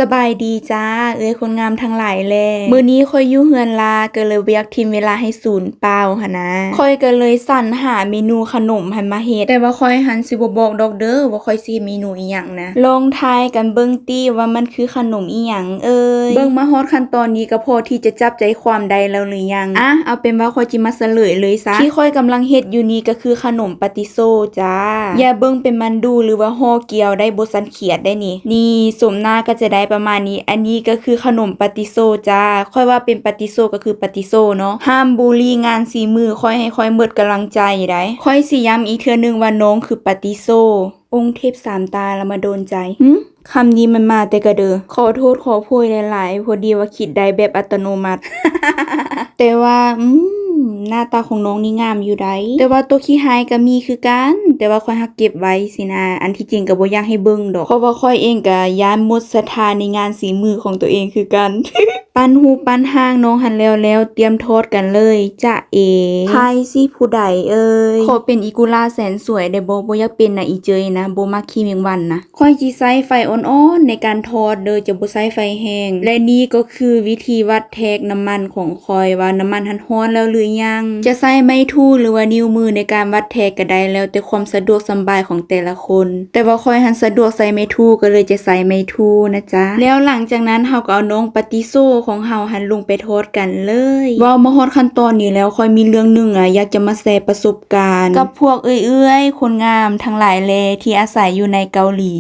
สบายดีจ้าคนงามทั้งหลายแลมื้อนี้ค่อยอยู่เฮือนลาก็เลยบ่อยากทิมเวลาให้สูญเปล่าหั่นนะค่อยก็เลยสรรหาเมนูขนมให้มาเฮ็ดแต่ว่าค่อยหันสิบ่บอกดอกเด้อว่าค่อยสิเฮ็ดเมนูอีหยังนะลองทายกันเบิ่งติว่ามันคือขนมอีหยังเบิ่งมาฮอดขั้นตอนนี้ก็พอที่จะจับใจความได้แล้วหรือยังเอาเป็นว่าค่อยจิมาเฉลยเลยซะที่ค่อยกำลังเฮ็ดอยู่นี้ก็คือขนมปาติโซจ้าอย่าเบิ่งเป็นมันดูหรือว่าห่อเกี๊ยวได้บ่สันเขียดได้นี่สมหน้าก็จะได้ประมาณนี้อันนี้ก็คือขนมปาติโซจ้าค่อยว่าเป็นปาติโซก็คือปาติโซเนาะห้ามบูลลี่งานสีมือค่อยให้ค่อยเมิดกำลังใจได้ค่อยสิย้ำอีกเทื่อนึงว่าน้องคือปาติโซองค์เทพสามตาแล้วมาโดนใจคำนี้มันมาแต่กระเดอขอโทษขอโพยหลายๆพอดีว่าคิดได้แบบอัตโนมัติ แต่ว่าหน้าตาของน้องนี่งามอยู่ได้แต่ว่าตัวขี้หายก็มีคือกันแต่ว่าค่อยหักเก็บไว้สินะอันที่จริงก็บ่อยากให้เบิ่งดอกเพราะว่าค่อยเองก็ย้านหมดศรัทธาในงานฝีมือของตัวเองคือกัน ปั้นหูปั้นหางน้องหันแล้วเตรียมทอดกันเลยจ้ะทายสิผู้ใดขอเป็นอีกุลาแสนสวยได้บ่อยากเป็นนะอีเจยนะบ่มักขี้แมงวันนะค่อยสิใช้ไฟอ่อนๆในการทอดเด้อจะบ่ใช้ไฟแห้งและนี่ก็คือวิธีวัดแทกน้ำมันของค่อยว่าน้ำมันหันร้อนแล้วหรือยังจะใช้ไม้ทู่หรือว่านิ้วมือในการวัดแทกก็ได้แล้วแต่ความสะดวกสบายของแต่ละคนแต่ว่าค่อยหันสะดวกใช้ไม้ทู่ก็เลยจะใช้ไม้ทู่นะจ๊ะแล้วหลังจากนั้นเฮาก็เอาน้องปาติโซของเฮาหันลงไปทอดกันเลยว่ามาฮอดขั้นตอนนี้แล้วค่อยมีเรื่องนึงอยากจะมาแชร์ประสบการณ์กับพวกคนงามทั้งหลายแลที่อาศัยอยู่ในเกาหลี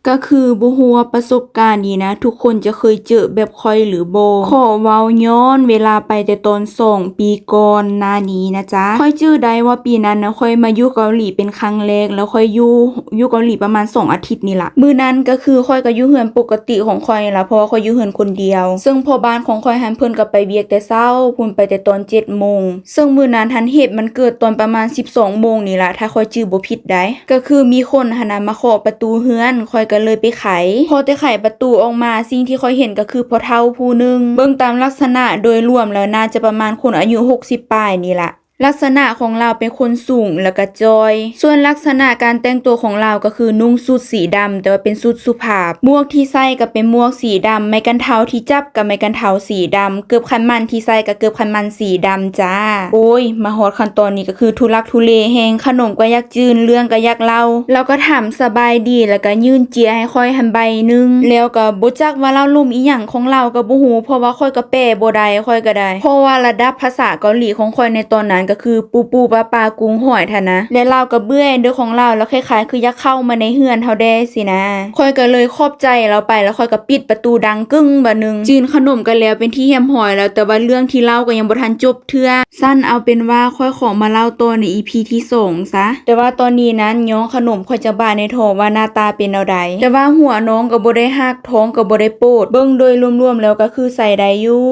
ก็คือบ่ฮู้ว่าประสบการณ์นี้นะทุกคนจะเคยเจอแบบค่อยหรือบ่ขอเว้าย้อนเวลาไปแต่ตอน2 ปีก่อนหน้านี้นะจ๊ะค่อยจื้อได้ว่าปีนั้นนะค่อยมาอยู่เกาหลีเป็นครั้งแรกแล้วค่อยอยู่เกาหลีประมาณ2 อาทิตย์นี่ล่ะมื้อนั้นก็คือค่อยก็อยู่เฮือนปกติของค่อยล่ะเพราะว่าค่อยอยู่เฮือนคนเดียวซึ่งพ่อบ้านของค่อยหันเพิ่นก็ไปเวียกแต่เช้าพุ่นไปแต่ตอน7 โมงซึ่งมื้อนั้นหันเหตุมันเกิดตอนประมาณ12 โมงนี่ล่ะถ้าค่อยจื้อบ่ผิดได้ก็คือมีคนหันน่ะมาเคาะประตูเฮือนค่อยก็เลยไปไขพอแต่ไขประตูออกมาสิ่งที่ค่อยเห็นก็คือพ่อเฒ่าผู้นึงเบิ่งตามลักษณะโดยรวมแล้วน่าจะประมาณคนอายุ60ปลายนี่ล่ะลักษณะของเราเป็นคนสูงแล้วก็จอยส่วนลักษณะการแต่งตัวของเราก็คือนุ่งสูทสีดำแต่ว่าเป็นสูทสุภาพหมวกที่ใส่ก็เป็นหมวกสีดำไม้กันเท้าที่จับก็ไม้กันเท้าสีดำเกือบคันมันที่ใส่ก็เกือบคันมันสีดำจ้าโอ้ยมาฮอดขั้นตอนนี้ก็คือทุลักทุเลแฮงขนมก็อยากจืนเรื่องก็อยากเล่าแล้วก็ถามสบายดีแล้วก็ยื่นเจียให้ค่อยหันใบนึงแล้วก็บ่จักว่าเล่าลุ่มอีหยังของเราก็บ่ฮู้เพราะว่าค่อยก็แปลบ่ได้ค่อยก็ได้เพราะว่าระดับภาษาเกาหลีของค่อยในตอนนั้นก็คือปูปลากุ้งหอยท่านะและเราก็เบื่อเด้อของเราแล้วคล้ายๆคืออยากเข้ามาในเฮือนเฮาแด้สินะค่อยก็เลยขอบใจเราไปแล้วค่อยก็ปิดประตูดังกึ้งบัดนึงจีนขนมกันแล้วเป็นที่แฮมหอยแล้วแต่ว่าเรื่องที่เล่าก็ยังบ่ทันจบเทื่อสั้นเอาเป็นว่าค่อยขอมาเล่าตัวใน EP ที่2ซะแต่ว่าตอนนี้นั้นย้องขนมค่อยจะบ่าในโถว่าหน้าตาเป็นเอาใดแต่ว่าหัวน้องก็บ่ได้ฮักท้องก็บ่ได้โปดเบิ่งโดยรวมๆแล้วก็คือใส่ได้อยู่